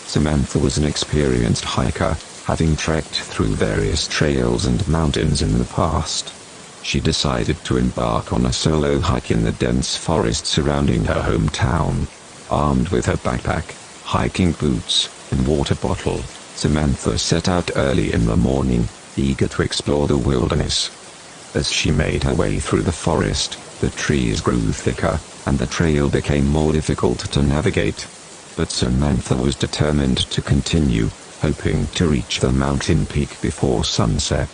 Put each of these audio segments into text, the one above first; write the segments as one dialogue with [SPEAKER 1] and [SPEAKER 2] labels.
[SPEAKER 1] Samantha was an experienced hiker, having trekked through various trails and mountains in the past. She decided to embark on a solo hike in the dense forest surrounding her hometown. Armed with her backpack, hiking boots, and water bottle, Samantha set out early in the morning, eager to explore the wilderness. As she made her way through the forest, the trees grew thicker, and the trail became more difficult to navigate. But Samantha was determined to continue, hoping to reach the mountain peak before sunset.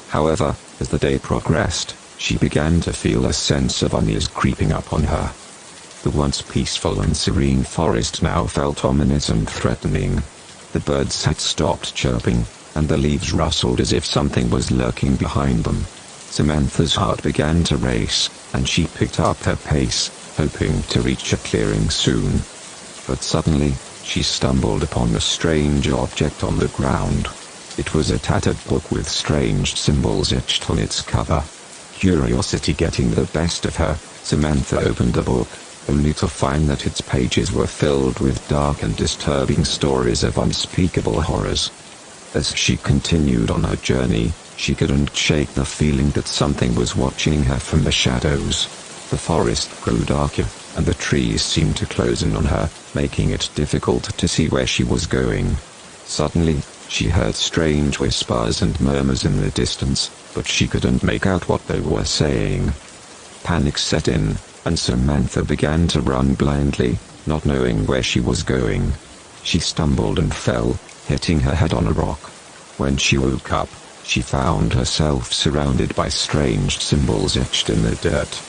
[SPEAKER 1] However, as the day progressed, she began to feel a sense of unease creeping up on her. The once peaceful and serene forest now felt ominous and threatening. The birds had stopped chirping, and the leaves rustled as if something was lurking behind them. Samantha's heart began to race, and she picked up her pace, hoping to reach a clearing soon. But suddenly, she stumbled upon a strange object on the ground. It was a tattered book with strange symbols etched on its cover. Curiosity getting the best of her, Samantha opened the book, only to find that its pages were filled with dark and disturbing stories of unspeakable horrors. As she continued on her journey, she couldn't shake the feeling that something was watching her from the shadows. The forest grew darker, and the trees seemed to close in on her, making it difficult to see where she was going. Suddenly, she heard strange whispers and murmurs in the distance, but she couldn't make out what they were saying. Panic set in, and Samantha began to run blindly, not knowing where she was going. She stumbled and fell, hitting her head on a rock. When she woke up, she found herself surrounded by strange symbols etched in the dirt.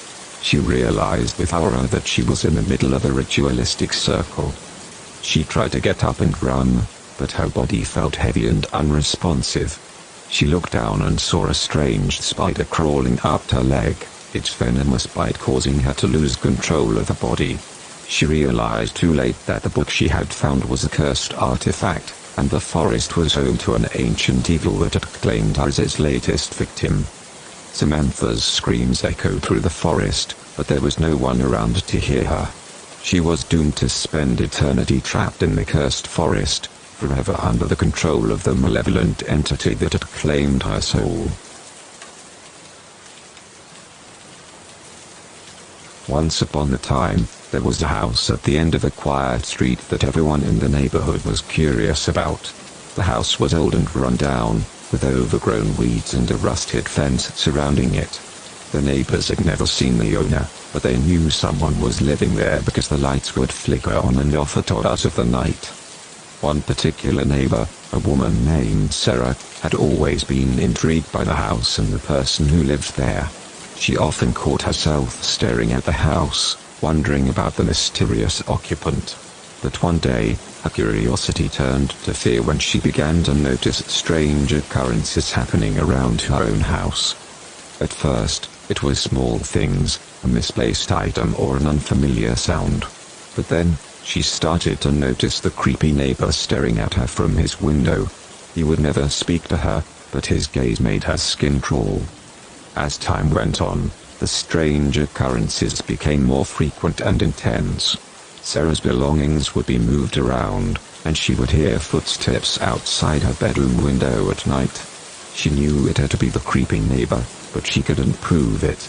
[SPEAKER 1] She realized with horror that she was in the middle of a ritualistic circle. She tried to get up and run, but her body felt heavy and unresponsive. She looked down and saw a strange spider crawling up her leg, its venomous bite causing her to lose control of her body. She realized too late that the book she had found was a cursed artifact, and the forest was home to an ancient evil that had claimed her as its latest victim. Samantha's screams echoed through the forest, but there was no one around to hear her. She was doomed to spend eternity trapped in the cursed forest, forever under the control of the malevolent entity that had claimed her soul. Once upon a time, there was a house at the end of a quiet street that everyone in the neighborhood was curious about. The house was old and run down, with overgrown weeds and a rusted fence surrounding it. The neighbors had never seen the owner, but they knew someone was living there because the lights would flicker on and off at hours of the night. One particular neighbor, a woman named Sarah, had always been intrigued by the house and the person who lived there. She often caught herself staring at the house, wondering about the mysterious occupant. But one day, her curiosity turned to fear when she began to notice strange occurrences happening around her own house. At first, it was small things, a misplaced item or an unfamiliar sound. But then, she started to notice the creepy neighbor staring at her from his window. He would never speak to her, but his gaze made her skin crawl. As time went on, the strange occurrences became more frequent and intense. Sarah's belongings would be moved around, and she would hear footsteps outside her bedroom window at night. She knew it had to be the creepy neighbor, but she couldn't prove it.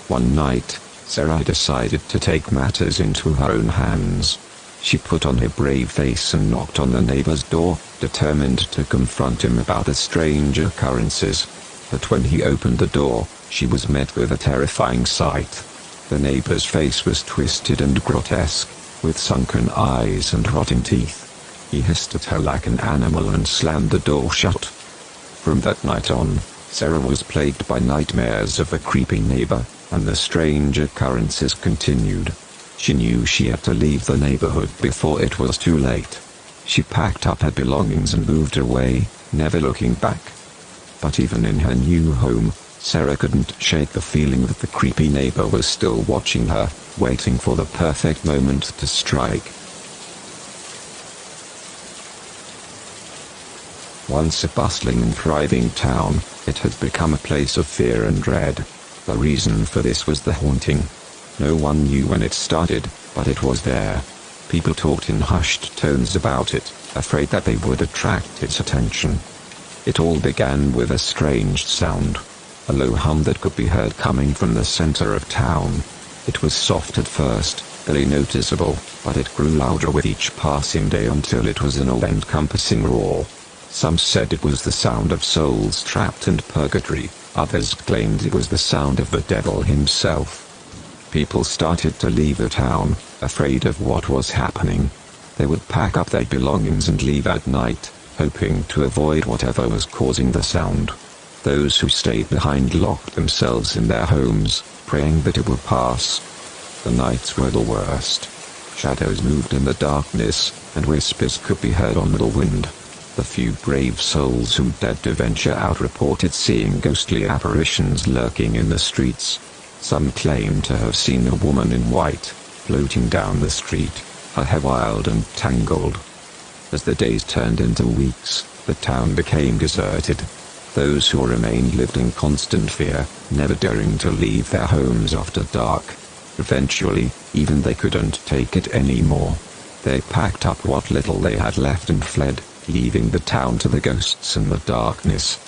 [SPEAKER 1] One night, Sarah decided to take matters into her own hands. She put on her brave face and knocked on the neighbor's door, determined to confront him about the strange occurrences. But when he opened the door, she was met with a terrifying sight. The neighbor's face was twisted and grotesque, with sunken eyes and rotting teeth. He hissed at her like an animal and slammed the door shut. From that night on, Sarah was plagued by nightmares of a creepy neighbor, and the strange occurrences continued. She knew she had to leave the neighborhood before it was too late. She packed up her belongings and moved away, never looking back. But even in her new home, Sarah couldn't shake the feeling that the creepy neighbor was still watching her, waiting for the perfect moment to strike. Once a bustling and thriving town, it had become a place of fear and dread. The reason for this was the haunting. No one knew when it started, but it was there. People talked in hushed tones about it, afraid that they would attract its attention. It all began with a strange sound. A low hum that could be heard coming from the center of town. It was soft at first, barely noticeable, but it grew louder with each passing day until it was an all-encompassing roar. Some said it was the sound of souls trapped in purgatory, others claimed it was the sound of the devil himself. People started to leave the town, afraid of what was happening. They would pack up their belongings and leave at night, hoping to avoid whatever was causing the sound. Those who stayed behind locked themselves in their homes, praying that it would pass. The nights were the worst. Shadows moved in the darkness, and whispers could be heard on the wind. The few brave souls who dared to venture out reported seeing ghostly apparitions lurking in the streets. Some claimed to have seen a woman in white, floating down the street, her hair wild and tangled. As the days turned into weeks, the town became deserted. Those who remained lived in constant fear, never daring to leave their homes after dark. Eventually, even they couldn't take it anymore. They packed up what little they had left and fled, leaving the town to the ghosts and the darkness.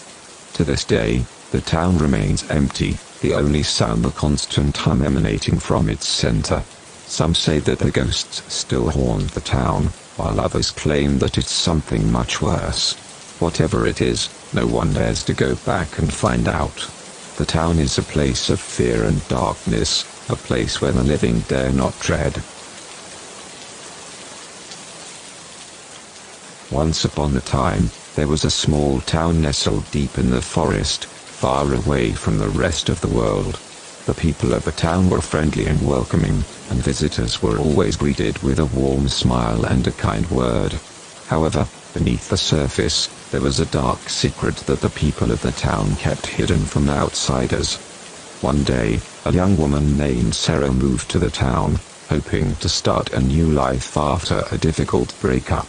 [SPEAKER 1] To this day, the town remains empty, the only sound the constant hum emanating from its center. Some say that the ghosts still haunt the town, while others claim that it's something much worse. Whatever it is, no one dares to go back and find out. The town is a place of fear and darkness, a place where the living dare not tread. Once upon a time, there was a small town nestled deep in the forest, far away from the rest of the world. The people of the town were friendly and welcoming, and visitors were always greeted with a warm smile and a kind word. However, beneath the surface, there was a dark secret that the people of the town kept hidden from outsiders. One day, a young woman named Sarah moved to the town, hoping to start a new life after a difficult breakup.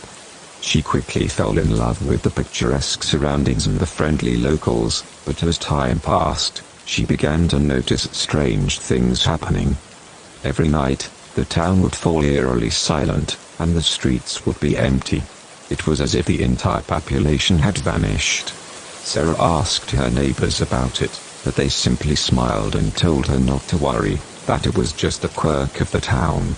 [SPEAKER 1] She quickly fell in love with the picturesque surroundings and the friendly locals, but as time passed, she began to notice strange things happening. Every night, the town would fall eerily silent, and the streets would be empty. It was as if the entire population had vanished. Sarah asked her neighbors about it, but they simply smiled and told her not to worry, that it was just a quirk of the town.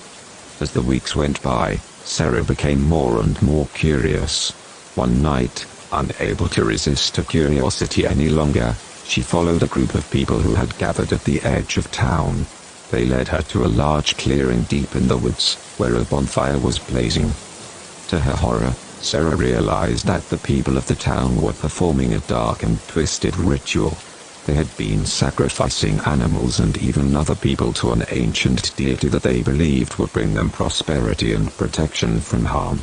[SPEAKER 1] As the weeks went by, Sarah became more and more curious. One night, unable to resist her curiosity any longer, she followed a group of people who had gathered at the edge of town. They led her to a large clearing deep in the woods, where a bonfire was blazing. To her horror, Sarah realized that the people of the town were performing a dark and twisted ritual. They had been sacrificing animals and even other people to an ancient deity that they believed would bring them prosperity and protection from harm.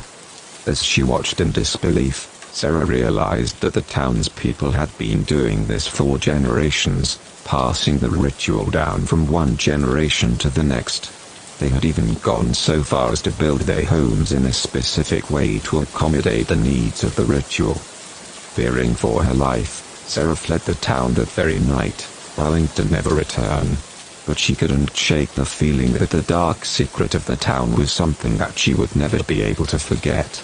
[SPEAKER 1] As she watched in disbelief, Sarah realized that the townspeople had been doing this for generations, passing the ritual down from one generation to the next. They had even gone so far as to build their homes in a specific way to accommodate the needs of the ritual. Fearing for her life, Sarah fled the town that very night, vowing to never return. But she couldn't shake the feeling that the dark secret of the town was something that she would never be able to forget.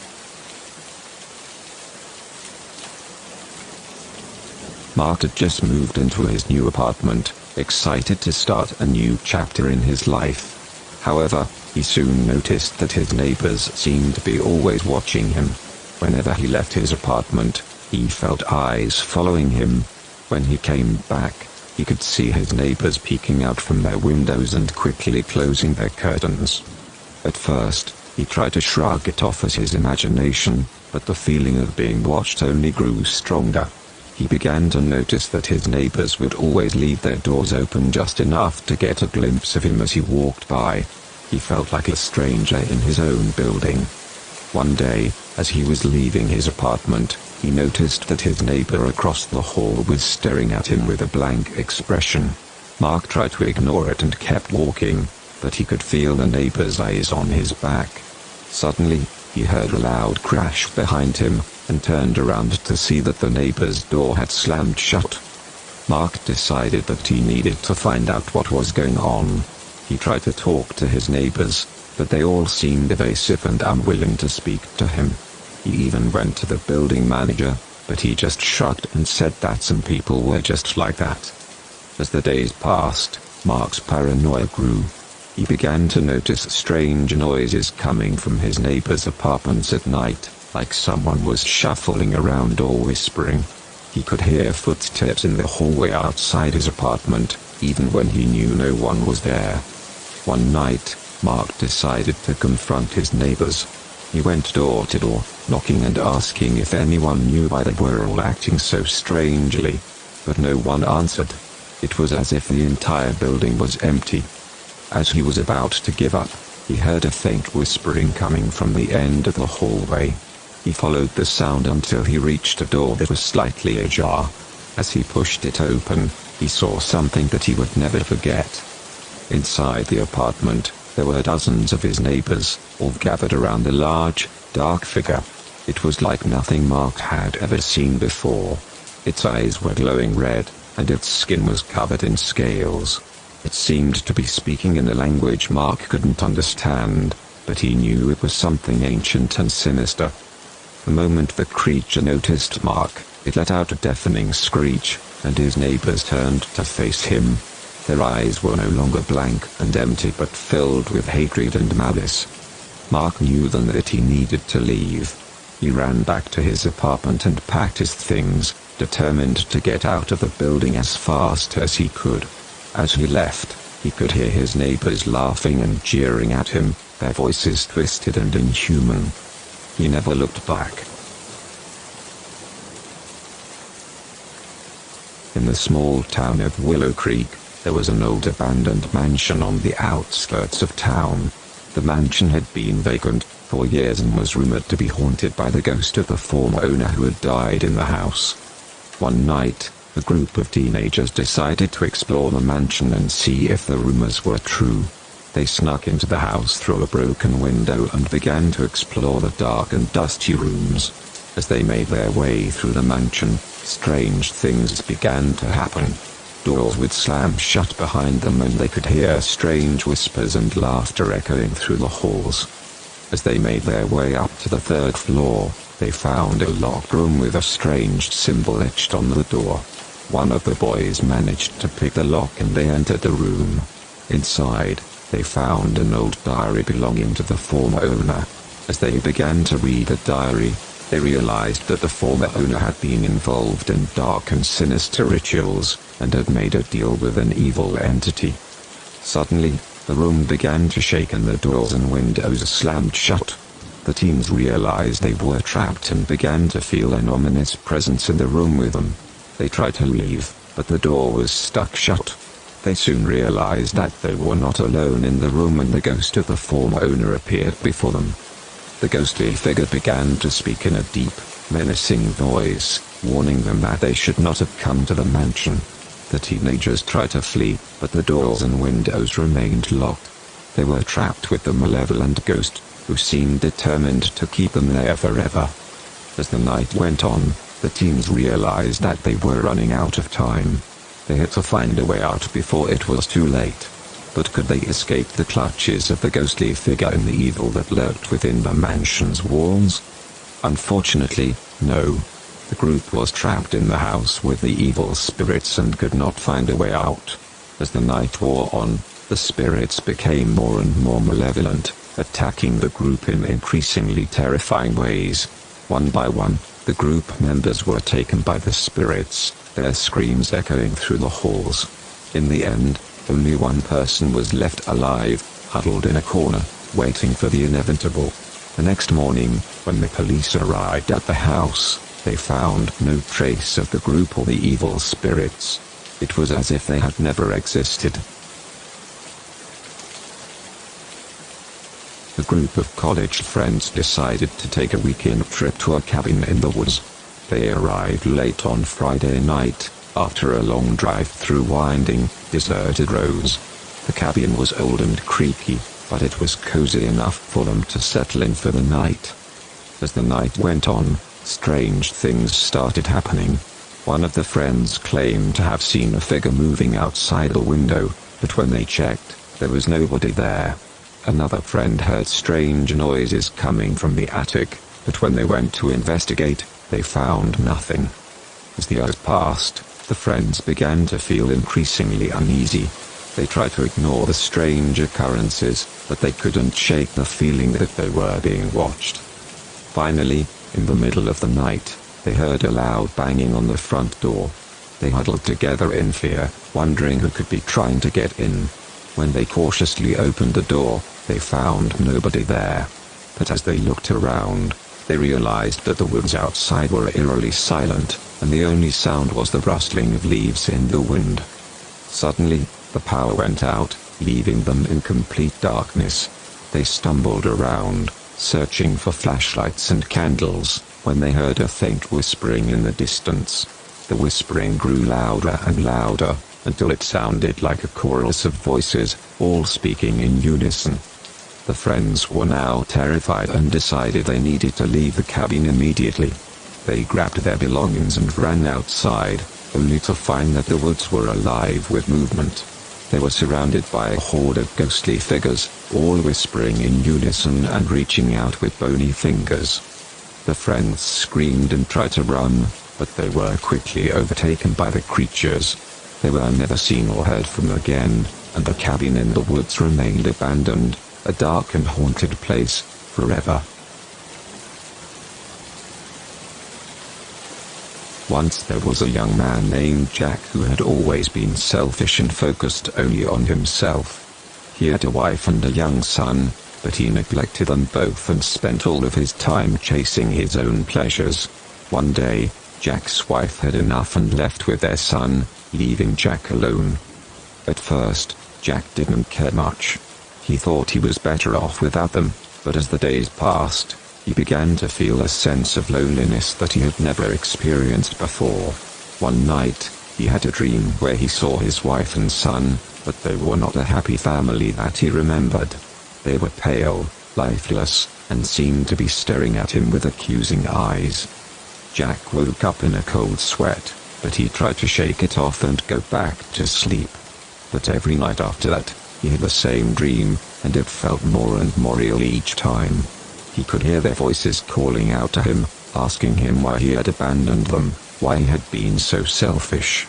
[SPEAKER 1] Mark had just moved into his new apartment, excited to start a new chapter in his life. However, he soon noticed that his neighbors seemed to be always watching him. Whenever he left his apartment, he felt eyes following him. When he came back, he could see his neighbors peeking out from their windows and quickly closing their curtains. At first, he tried to shrug it off as his imagination, but the feeling of being watched only grew stronger. He began to notice that his neighbors would always leave their doors open just enough to get a glimpse of him as he walked by. He felt like a stranger in his own building. One day, as he was leaving his apartment, he noticed that his neighbor across the hall was staring at him with a blank expression. Mark tried to ignore it and kept walking, but he could feel the neighbor's eyes on his back. Suddenly, he heard a loud crash behind him, and turned around to see that the neighbor's door had slammed shut. Mark decided that he needed to find out what was going on. He tried to talk to his neighbors, but they all seemed evasive and unwilling to speak to him. He even went to the building manager, but he just shrugged and said that some people were just like that. As the days passed, Mark's paranoia grew. He began to notice strange noises coming from his neighbors' apartments at night, like someone was shuffling around or whispering. He could hear footsteps in the hallway outside his apartment, even when he knew no one was there. One night, Mark decided to confront his neighbors. He went door to door, knocking and asking if anyone knew why they were all acting so strangely. But no one answered. It was as if the entire building was empty. As he was about to give up, he heard a faint whispering coming from the end of the hallway. He followed the sound until he reached a door that was slightly ajar. As he pushed it open, he saw something that he would never forget. Inside the apartment, there were dozens of his neighbors, all gathered around a large, dark figure. It was like nothing Mark had ever seen before. Its eyes were glowing red, and its skin was covered in scales. It seemed to be speaking in a language Mark couldn't understand, but he knew it was something ancient and sinister. The moment the creature noticed Mark, it let out a deafening screech, and his neighbors turned to face him. Their eyes were no longer blank and empty but filled with hatred and malice. Mark knew then that he needed to leave. He ran back to his apartment and packed his things, determined to get out of the building as fast as he could. As he left, he could hear his neighbors laughing and jeering at him, their voices twisted and inhuman. He never looked back. In the small town of Willow Creek, there was an old abandoned mansion on the outskirts of town. The mansion had been vacant for years and was rumored to be haunted by the ghost of the former owner who had died in the house. One night, a group of teenagers decided to explore the mansion and see if the rumors were true. They snuck into the house through a broken window and began to explore the dark and dusty rooms. As they made their way through the mansion, strange things began to happen. Doors would slam shut behind them and they could hear strange whispers and laughter echoing through the halls. As they made their way up to the third floor, they found a locked room with a strange symbol etched on the door. One of the boys managed to pick the lock and they entered the room. Inside, they found an old diary belonging to the former owner. As they began to read the diary, they realized that the former owner had been involved in dark and sinister rituals, and had made a deal with an evil entity. Suddenly, the room began to shake and the doors and windows slammed shut. The teens realized they were trapped and began to feel an ominous presence in the room with them. They tried to leave, but the door was stuck shut. They soon realized that they were not alone in the room and the ghost of the former owner appeared before them. The ghostly figure began to speak in a deep, menacing voice, warning them that they should not have come to the mansion. The teenagers tried to flee, but the doors and windows remained locked. They were trapped with the malevolent ghost, who seemed determined to keep them there forever. As the night went on, the teens realized that they were running out of time. They had to find a way out before it was too late. But could they escape the clutches of the ghostly figure and the evil that lurked within the mansion's walls? Unfortunately, no. The group was trapped in the house with the evil spirits and could not find a way out. As the night wore on, the spirits became more and more malevolent, attacking the group in increasingly terrifying ways. One by one, the group members were taken by the spirits, their screams echoing through the halls. In the end, only one person was left alive, huddled in a corner, waiting for the inevitable. The next morning, when the police arrived at the house, they found no trace of the group or the evil spirits. It was as if they had never existed. A group of college friends decided to take a weekend trip to a cabin in the woods. They arrived late on Friday night, after a long drive through winding, deserted roads. The cabin was old and creaky, but it was cozy enough for them to settle in for the night. As the night went on, strange things started happening. One of the friends claimed to have seen a figure moving outside a window, but when they checked, there was nobody there. Another friend heard strange noises coming from the attic. but when they went to investigate, they found nothing. As the hours passed, the friends began to feel increasingly uneasy. They tried to ignore the strange occurrences, but they couldn't shake the feeling that they were being watched. Finally, in the middle of the night, they heard a loud banging on the front door. They huddled together in fear, wondering who could be trying to get in. When they cautiously opened the door, they found nobody there. But as they looked around, they realized that the woods outside were eerily silent, and the only sound was the rustling of leaves in the wind. Suddenly, the power went out, leaving them in complete darkness. They stumbled around, searching for flashlights and candles, when they heard a faint whispering in the distance. The whispering grew louder and louder, until it sounded like a chorus of voices, all speaking in unison. The friends were now terrified and decided they needed to leave the cabin immediately. They grabbed their belongings and ran outside, only to find that the woods were alive with movement. They were surrounded by a horde of ghostly figures, all whispering in unison and reaching out with bony fingers. The friends screamed and tried to run, but they were quickly overtaken by the creatures. They were never seen or heard from again, and the cabin in the woods remained abandoned, a dark and haunted place, forever. Once there was a young man named Jack who had always been selfish and focused only on himself. He had a wife and a young son, but he neglected them both and spent all of his time chasing his own pleasures. One day, Jack's wife had enough and left with their son, leaving Jack alone. At first, Jack didn't care much. He thought he was better off without them, but as the days passed, he began to feel a sense of loneliness that he had never experienced before. One night, he had a dream where he saw his wife and son, but they were not a happy family that he remembered. They were pale, lifeless, and seemed to be staring at him with accusing eyes. Jack woke up in a cold sweat, but he tried to shake it off and go back to sleep. But every night after that, he had the same dream, and it felt more and more real each time. He could hear their voices calling out to him, asking him why he had abandoned them, why he had been so selfish.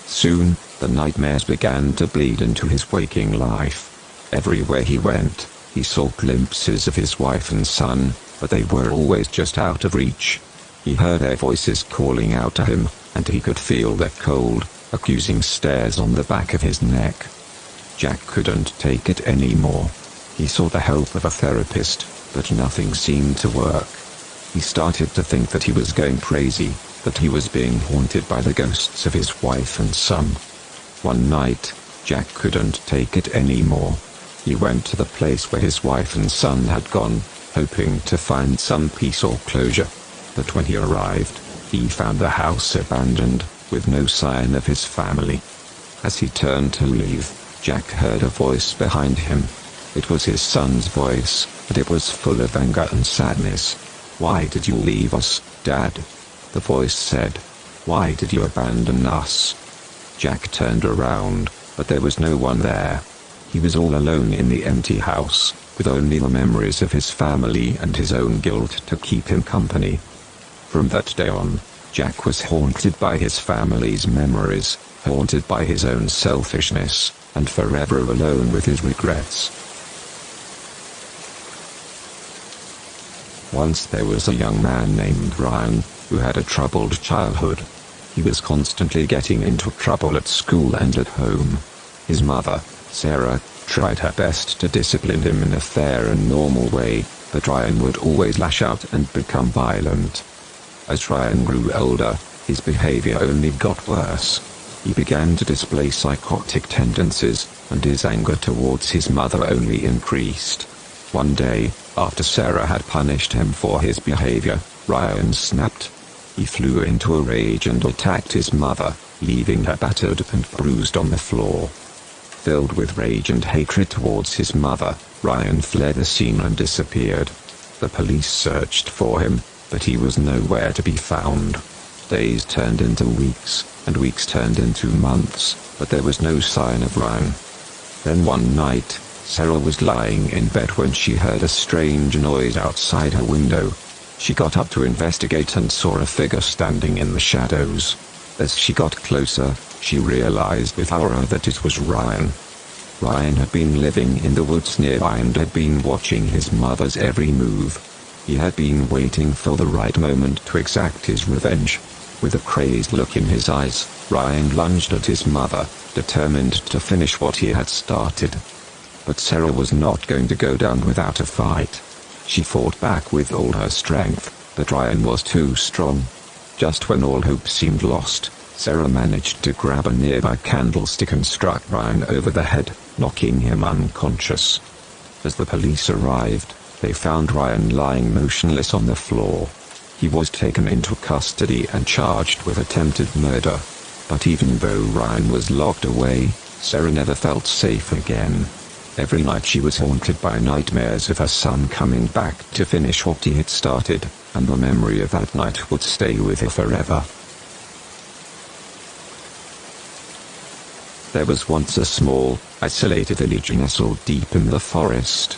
[SPEAKER 1] Soon, the nightmares began to bleed into his waking life. Everywhere he went, he saw glimpses of his wife and son, but they were always just out of reach. He heard their voices calling out to him, and he could feel their cold, accusing stares on the back of his neck. Jack couldn't take it anymore. He sought the help of a therapist, but nothing seemed to work. He started to think that he was going crazy, that he was being haunted by the ghosts of his wife and son. One night, Jack couldn't take it anymore. He went to the place where his wife and son had gone, hoping to find some peace or closure. But when he arrived, he found the house abandoned, with no sign of his family. As he turned to leave, Jack heard a voice behind him. It was his son's voice, and it was full of anger and sadness. "Why did you leave us, Dad?" the voice said. "Why did you abandon us?" Jack turned around, but there was no one there. He was all alone in the empty house, with only the memories of his family and his own guilt to keep him company. From that day on, Jack was haunted by his family's memories, haunted by his own selfishness, and forever alone with his regrets. Once there was a young man named Ryan, who had a troubled childhood. He was constantly getting into trouble at school and at home. His mother, Sarah, tried her best to discipline him in a fair and normal way, but Ryan would always lash out and become violent. As Ryan grew older, his behavior only got worse. He began to display psychotic tendencies, and his anger towards his mother only increased. One day, after Sarah had punished him for his behavior, Ryan snapped. He flew into a rage and attacked his mother, leaving her battered and bruised on the floor. Filled with rage and hatred towards his mother, Ryan fled the scene and disappeared. The police searched for him, but he was nowhere to be found. Days turned into weeks, and weeks turned into months, but there was no sign of Ryan. Then one night, Sarah was lying in bed when she heard a strange noise outside her window. She got up to investigate and saw a figure standing in the shadows. As she got closer, she realized with horror that it was Ryan. Ryan had been living in the woods nearby and had been watching his mother's every move. He had been waiting for the right moment to exact his revenge. With a crazed look in his eyes, Ryan lunged at his mother, determined to finish what he had started. But Sarah was not going to go down without a fight. She fought back with all her strength, but Ryan was too strong. Just when all hope seemed lost, Sarah managed to grab a nearby candlestick and struck Ryan over the head, knocking him unconscious. As the police arrived, they found Ryan lying motionless on the floor. He was taken into custody and charged with attempted murder. But even though Ryan was locked away, Sarah never felt safe again. Every night she was haunted by nightmares of her son coming back to finish what he had started, and the memory of that night would stay with her forever. There was once a small, isolated village nestled deep in the forest.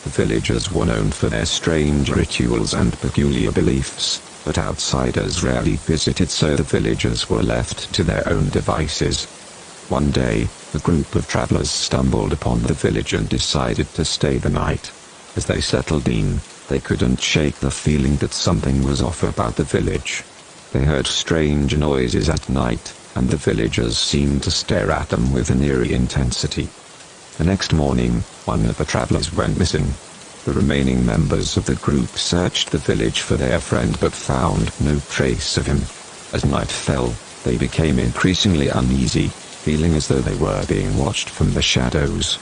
[SPEAKER 1] The villagers were known for their strange rituals and peculiar beliefs, but outsiders rarely visited, so the villagers were left to their own devices. One day, a group of travelers stumbled upon the village and decided to stay the night. As they settled in, they couldn't shake the feeling that something was off about the village. They heard strange noises at night, and the villagers seemed to stare at them with an eerie intensity. The next morning, one of the travelers went missing. The remaining members of the group searched the village for their friend but found no trace of him. As night fell, they became increasingly uneasy, feeling as though they were being watched from the shadows.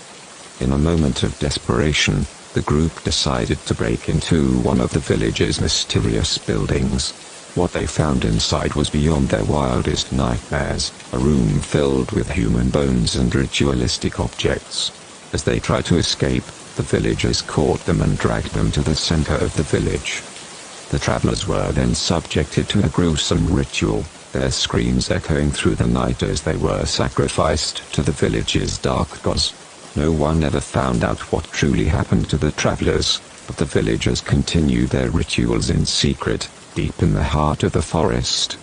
[SPEAKER 1] In a moment of desperation, the group decided to break into one of the village's mysterious buildings. What they found inside was beyond their wildest nightmares, a room filled with human bones and ritualistic objects. As they tried to escape, the villagers caught them and dragged them to the center of the village. The travelers were then subjected to a gruesome ritual, their screams echoing through the night as they were sacrificed to the village's dark gods. No one ever found out what truly happened to the travelers, but the villagers continued their rituals in secret, deep in the heart of the forest.